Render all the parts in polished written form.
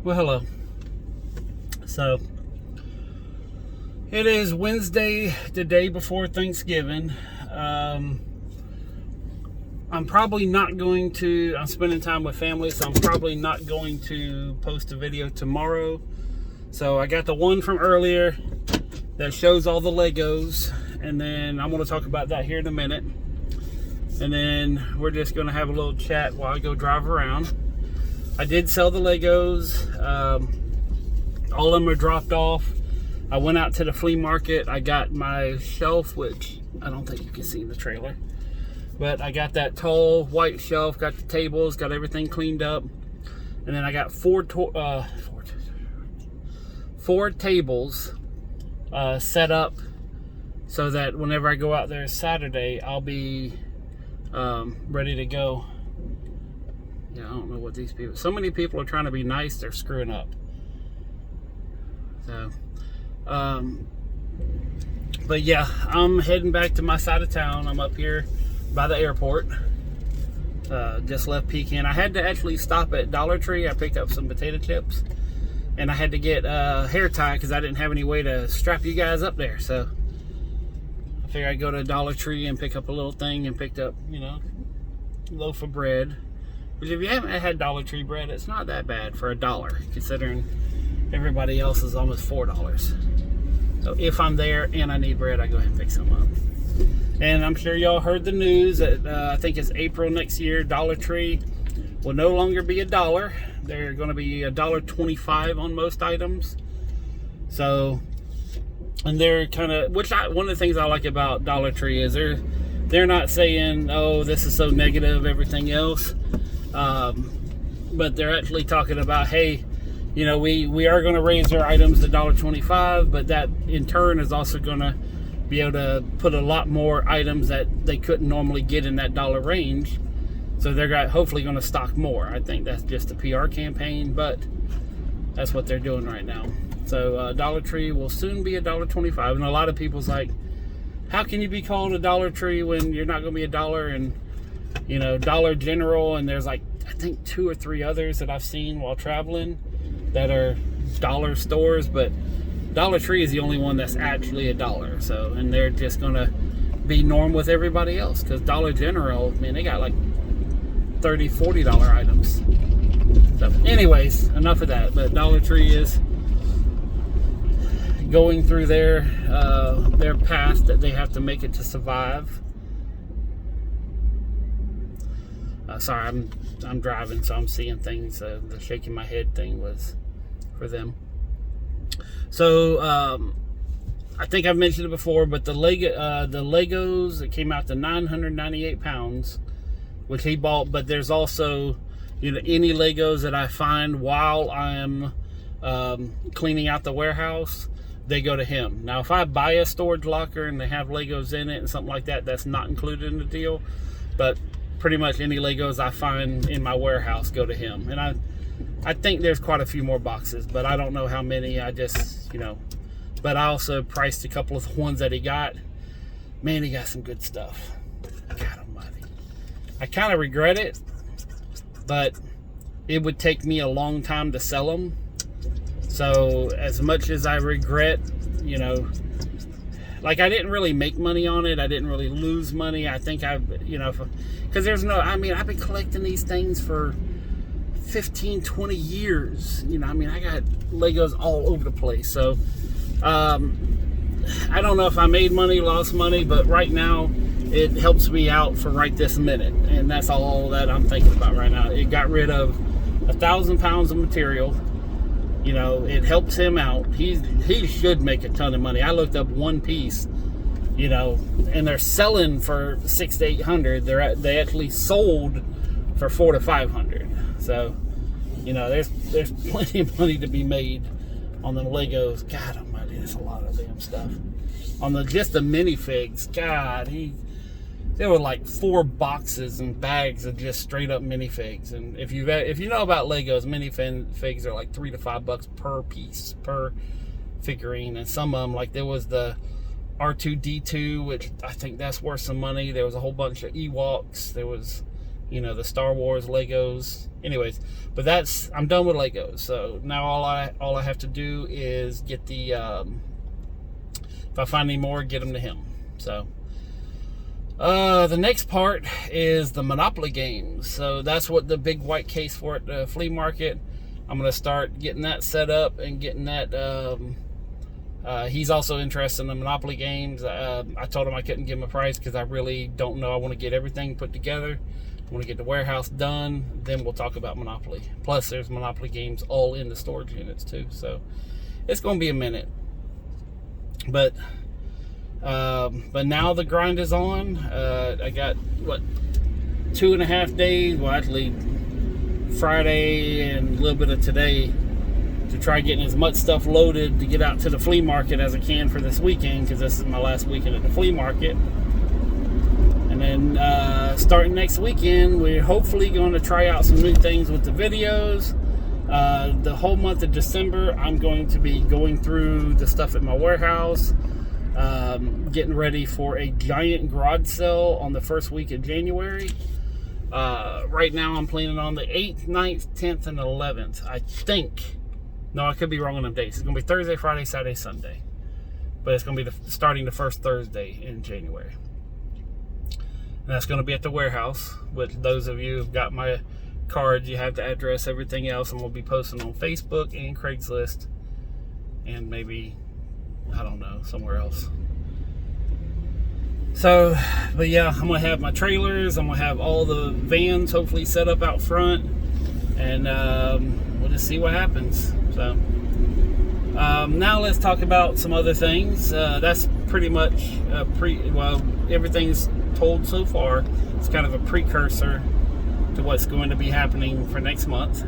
Well, hello. So, it is Wednesday, the day before Thanksgiving. I'm probably not going to, I'm spending time with family, so I'm probably not going to post a video tomorrow. So, I got the one from earlier that shows all the Legos, and then I'm going to talk about that here in a minute. And then we're just going to have a little chat while I go drive around. I did sell the Legos. All of them are dropped off. I went out to the flea market. I got my shelf, which I don't think you can see in the trailer. But I got that tall white shelf, got the tables, got everything cleaned up. And then I got four tables set up so that whenever I go out there Saturday, I'll be ready to go. Yeah, I don't know what these people... So many people are trying to be nice, they're screwing up. So, but yeah, I'm heading back to my side of town. I'm up here by the airport. Just left Pecan. I had to actually stop at Dollar Tree. I picked up some potato chips. And I had to get a hair tie because I didn't have any way to strap you guys up there. So, I figured I'd go to Dollar Tree and pick up a little thing and picked up, you know, a loaf of bread. Which if you haven't had Dollar Tree bread, it's not that bad for $1, considering everybody else is almost $4. So if I'm there and I need bread, I go ahead and pick some up. And I'm sure y'all heard the news that I think it's April next year, Dollar Tree will no longer be $1. They're going to be $1.25 on most items. So, and they're kind of, one of the things I like about Dollar Tree is they're not saying, oh, this is so negative, everything else. But they're actually talking about, hey, you know, we are going to raise our items to $1.25, but that in turn is also going to be able to put a lot more items that they couldn't normally get in that dollar range. So they're hopefully going to stock more. I think that's just a PR campaign, but that's what they're doing right now. So Dollar Tree will soon be $1.25, and a lot of people's like, how can you be called a Dollar Tree when you're not going to be $1? And you know, Dollar General, and there's like I think 2 or 3 others that I've seen while traveling that are dollar stores, but Dollar Tree is the only one that's actually $1. So, and they're just gonna be norm with everybody else, because Dollar General, man, they got like $30, $40 items. So anyways, enough of that. But Dollar Tree is going through their path that they have to make it to survive. Sorry, I'm driving, so I'm seeing things. The shaking my head thing was for them. So I think I've mentioned it before, but the Legos, it came out to 998 pounds, which he bought. But there's also, you know, any Legos that I find while I'm cleaning out the warehouse, they go to him. Now, if I buy a storage locker and they have Legos in it and something like that, that's not included in the deal. But pretty much any Legos I find in my warehouse go to him. And I think there's quite a few more boxes, but I don't know how many. I just, you know, but I also priced a couple of the ones that he got. Man, he got some good stuff. God almighty. I kind of regret it, but it would take me a long time to sell them. So as much as I regret, you know, like I didn't really make money on it. I didn't really lose money. I think you know, because there's no, I mean, I've been collecting these things for 15, 20 years. You know, I mean, I got Legos all over the place. So, I don't know if I made money, lost money, but right now it helps me out for right this minute. And that's all that I'm thinking about right now. It got rid of 1,000 pounds of material. You know, it helps him out. He should make a ton of money. I looked up one piece, you know, and they're selling for $600 to $800. They actually sold for $400 to $500. So, you know, there's plenty of money to be made on the Legos. God almighty, there's a lot of damn stuff. On just the minifigs, God, there were like 4 boxes and bags of just straight up minifigs. And if you know about Legos, minifigs are like $3 to $5 per piece, per figurine. And some of them, like there was the R2-D2, which I think that's worth some money. There was a whole bunch of Ewoks. There was the Star Wars Legos. Anyways, but I'm done with Legos. So now all I have to do is get the if I find any more, get them to him. So the next part is the Monopoly games. So that's what the big white case for at the flea market. I'm gonna start getting that set up and getting that. He's also interested in the Monopoly games. I told him I couldn't give him a price because I really don't know. I want to get everything put together. I want to get the warehouse done. Then we'll talk about Monopoly. Plus, there's Monopoly games all in the storage units too. So it's going to be a minute. But now the grind is on. I got 2.5 days. Well, actually, Friday and a little bit of today to try getting as much stuff loaded to get out to the flea market as I can for this weekend, because this is my last weekend at the flea market. And then starting next weekend, we're hopefully going to try out some new things with the videos. The whole month of December, I'm going to be going through the stuff at my warehouse, getting ready for a giant garage sale on the first week of January. Right now, I'm planning on the 8th, 9th, 10th, and 11th. I think. No, I could be wrong on them dates. It's going to be Thursday, Friday, Saturday, Sunday. But it's going to be starting the first Thursday in January. And that's going to be at the warehouse. With those of you who've got my cards, you have the address, everything else. And we'll be posting on Facebook and Craigslist. And maybe, I don't know, somewhere else. So, but yeah, I'm going to have my trailers. I'm going to have all the vans hopefully set up out front. And we'll just see what happens. So now let's talk about some other things. That's pretty much everything's told so far. It's kind of a precursor to what's going to be happening for next month.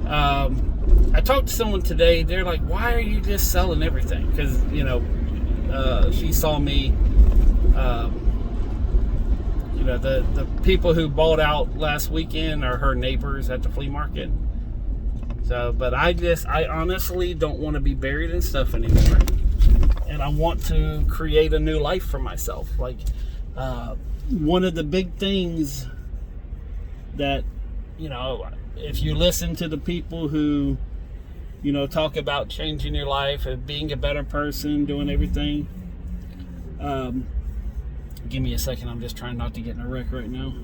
I talked to someone today. They're like, why are you just selling everything? Because she saw me, the people who bought out last weekend are her neighbors at the flea market. So, but I honestly don't want to be buried in stuff anymore. And I want to create a new life for myself. Like, one of the big things that, if you listen to the people who, talk about changing your life and being a better person, doing everything. Give me a second. I'm just trying not to get in a wreck right now.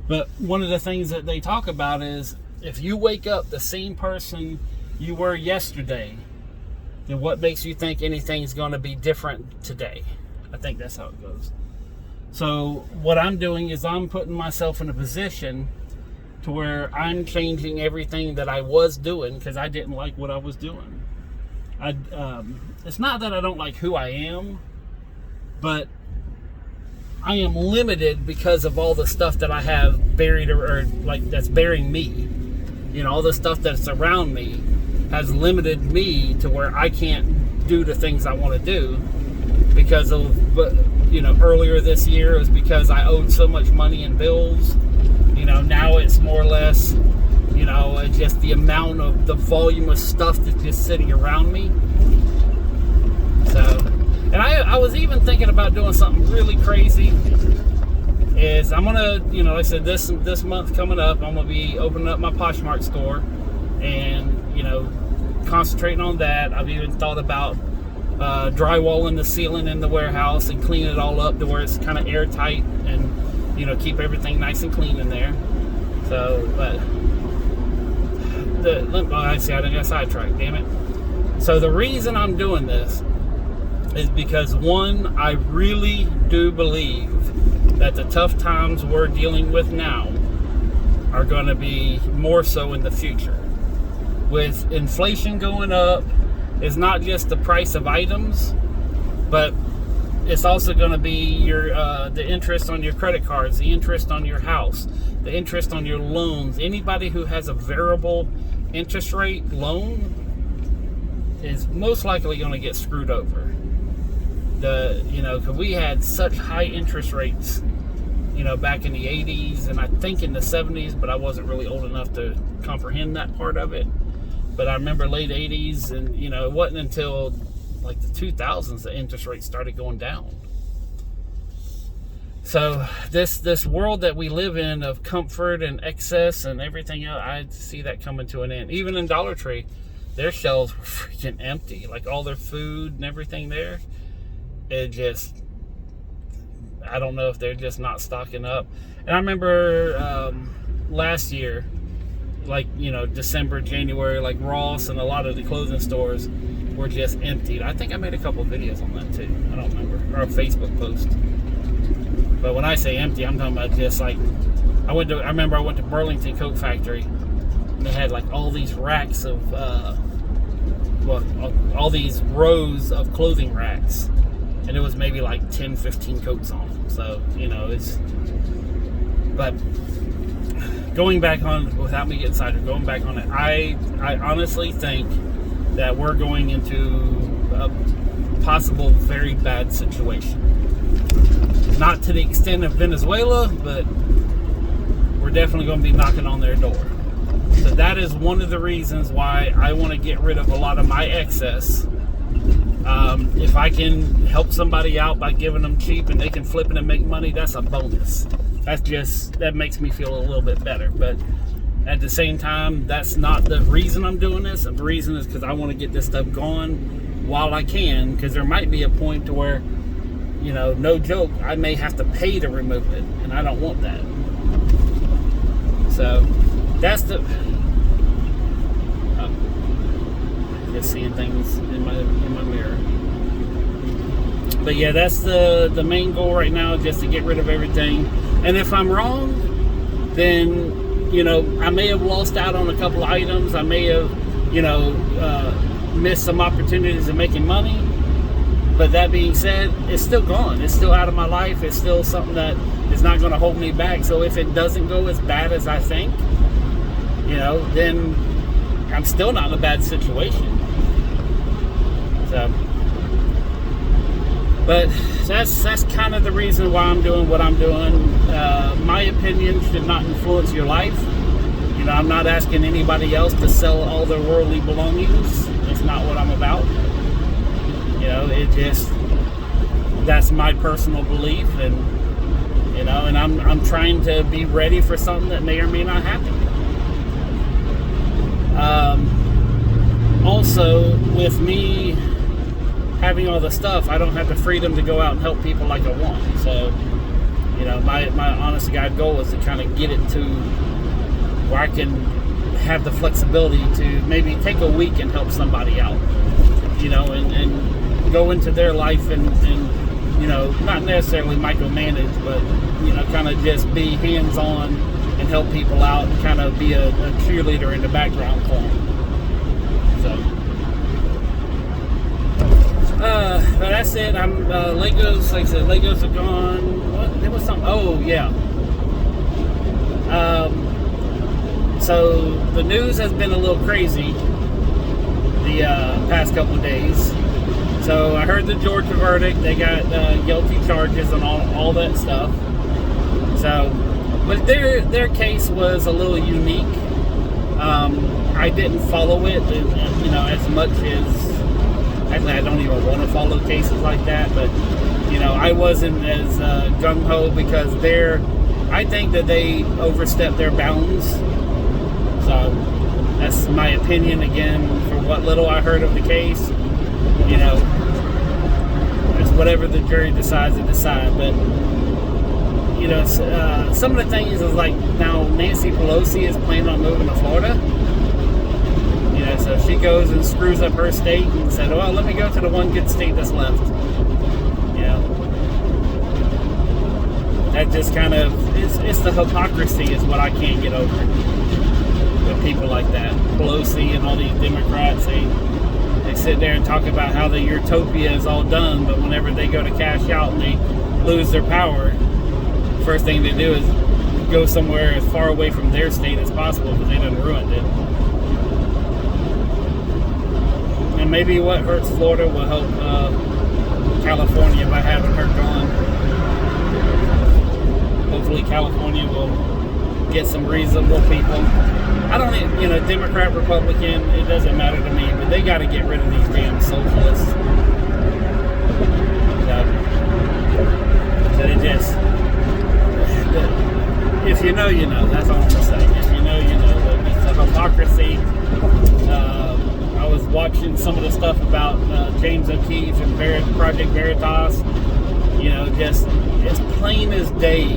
But one of the things that they talk about is, if you wake up the same person you were yesterday, then what makes you think anything's going to be different today? I think that's how it goes. So what I'm doing is I'm putting myself in a position to where I'm changing everything that I was doing because I didn't like what I was doing. It's not that I don't like who I am, but I am limited because of all the stuff that I have buried or that's burying me. All the stuff that's around me has limited me to where I can't do the things I want to do because of, earlier this year it was because I owed so much money in bills. Now it's more or less, it's just the amount of the volume of stuff that's just sitting around me. So, and I was even thinking about doing something really crazy. Is I'm gonna, like I said, this month coming up, I'm gonna be opening up my Poshmark store, and concentrating on that. I've even thought about drywalling the ceiling in the warehouse and cleaning it all up to where it's kind of airtight and keep everything nice and clean in there. So, but I didn't get sidetracked. Damn it! So the reason I'm doing this is because, one, I really do believe that the tough times we're dealing with now are going to be more so in the future. With inflation going up, it's not just the price of items, but it's also going to be your the interest on your credit cards, the interest on your house, the interest on your loans. Anybody who has a variable interest rate loan is most likely going to get screwed over. Because we had such high interest rates, back in the 80s and I think in the 70s, but I wasn't really old enough to comprehend that part of it. But I remember late 80s, and it wasn't until like the 2000s the interest rates started going down. So this world that we live in of comfort and excess and everything else, I see that coming to an end. Even in Dollar Tree, their shelves were freaking empty. Like all their food and everything there, it just, I don't know if they're just not stocking up. And I remember last year, like, you know, December, January, like Ross and a lot of the clothing stores were just emptied. I think I made a couple of videos on that too. I don't remember. Or a Facebook post. But when I say empty, I'm talking about just like, I remember I went to Burlington Coat Factory, and they had like all these racks of, all these rows of clothing racks. And it was maybe like 10, 15 coats on them. So, you know, but going back on, without me getting sidetracked, going back on it, I honestly think that we're going into a possible very bad situation. Not to the extent of Venezuela, but we're definitely going to be knocking on their door. So that is one of the reasons why I want to get rid of a lot of my excess. If I can help somebody out by giving them cheap and they can flip it and make money, that's a bonus. That makes me feel a little bit better. But at the same time, that's not the reason I'm doing this. The reason is because I want to get this stuff gone while I can, because there might be a point to where, you know, no joke, I may have to pay to remove it, and I don't want that. So that's the just seeing things in my mirror. But yeah, that's the main goal right now, just to get rid of everything. And if I'm wrong, then, you know, I may have lost out on a couple of items. I may have, you know, missed some opportunities of making money. But that being said, it's still gone. It's still out of my life. It's still something that is not going to hold me back. So if it doesn't go as bad as I think, you know, then I'm still not in a bad situation. So, but that's kind of the reason why I'm doing what I'm doing. My opinion should not influence your life. You know, I'm not asking anybody else to sell all their worldly belongings. That's not what I'm about. You know, that's my personal belief, and you know, and I'm trying to be ready for something that may or may not happen. Also, with me having all the stuff, I don't have the freedom to go out and help people like I want. So, you know, my honest to God goal is to kind of get it to where I can have the flexibility to maybe take a week and help somebody out, you know, and go into their life and you know, not necessarily micromanage, but, you know, kind of just be hands-on and help people out and kind of be a cheerleader in the background for them. So, but that's it. I'm Legos, like I said, Legos are gone. What? There was something. Oh yeah. So the news has been a little crazy the past couple of days. So I heard the Georgia verdict. They got guilty charges and all that stuff. So, but their case was a little unique. I didn't follow it, you know, as much as. Actually, I don't even want to follow cases like that, but, you know, I wasn't as gung-ho because I think that they overstepped their bounds. So, that's my opinion, again, for what little I heard of the case. You know, it's whatever the jury decides to decide, but, you know, some of the things is like, now Nancy Pelosi is planning on moving to Florida. You know, so she goes and screws up her state and said, well, let me go to the one good state that's left. You know, that just kind of, it's the hypocrisy is what I can't get over with people like that. Pelosi and all these Democrats, they sit there and talk about how the utopia is all done, but whenever they go to cash out and they lose their power, first thing they do is go somewhere as far away from their state as possible because they done ruined it. And maybe what hurts Florida will help California by having her gone. Hopefully California will get some reasonable people. I don't, you know, Democrat, Republican, it doesn't matter to me, but they got to get rid of these damn socialists. So it just, if you know, you know. That's all I'm gonna say. If you know, you know. It's a hypocrisy. I was watching some of the stuff about James O'Keefe and Project Veritas. You know, just it's plain as day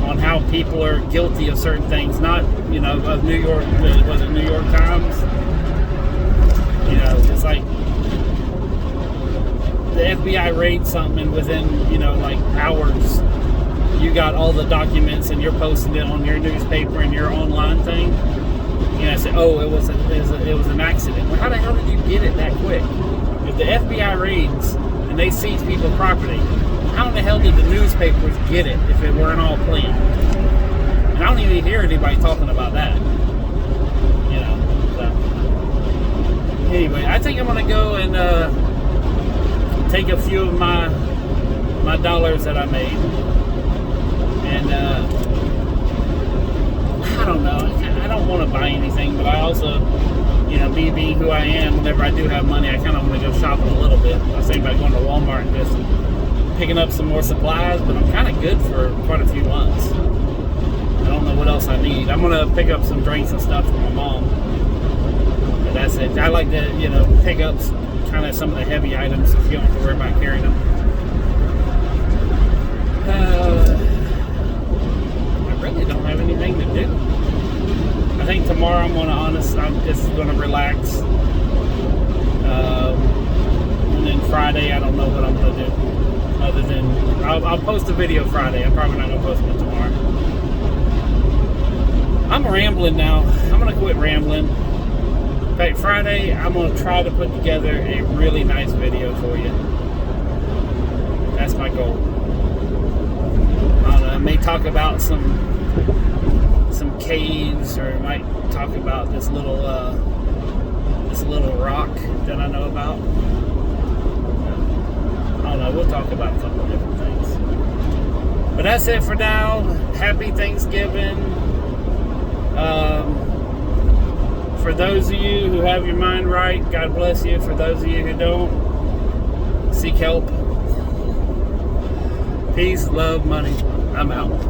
on how people are guilty of certain things. Not, you know, of New York. Was it New York Times? You know, it's like the FBI raids something, and within, you know, like hours, you got all the documents and you're posting it on your newspaper and your online thing. You know, I said, oh, it was an accident. Well, how the hell did you get it that quick? If the FBI raids and they seize people's property, how in the hell did the newspapers get it if it weren't all planned? And I don't even hear anybody talking about that. You know. So. Anyway, I think I'm gonna go and take a few of my dollars that I made, and I don't know. I don't want to buy anything, but I also, you know, me being who I am, whenever I do have money, I kind of want to go shopping a little bit. I was thinking about going to Walmart and just picking up some more supplies, but I'm kind of good for quite a few months. I don't know what else I need. I'm going to pick up some drinks and stuff for my mom. But that's it. I like to, you know, pick up kind of some of the heavy items so you don't have to worry about carrying them. I really don't have anything to do. I think tomorrow I'm just gonna relax. And then Friday, I don't know what I'm gonna do. Other than I'll post a video Friday. I'm probably not gonna post one tomorrow. I'm rambling now. I'm gonna quit rambling. In fact, Friday I'm gonna try to put together a really nice video for you. That's my goal. I don't know. I may talk about some caves, or I might talk about this little rock that I know about. I don't know. We'll talk about a couple of different things. But that's it for now. Happy Thanksgiving. For those of you who have your mind right, God bless you. For those of you who don't, seek help. Peace, love, money. I'm out.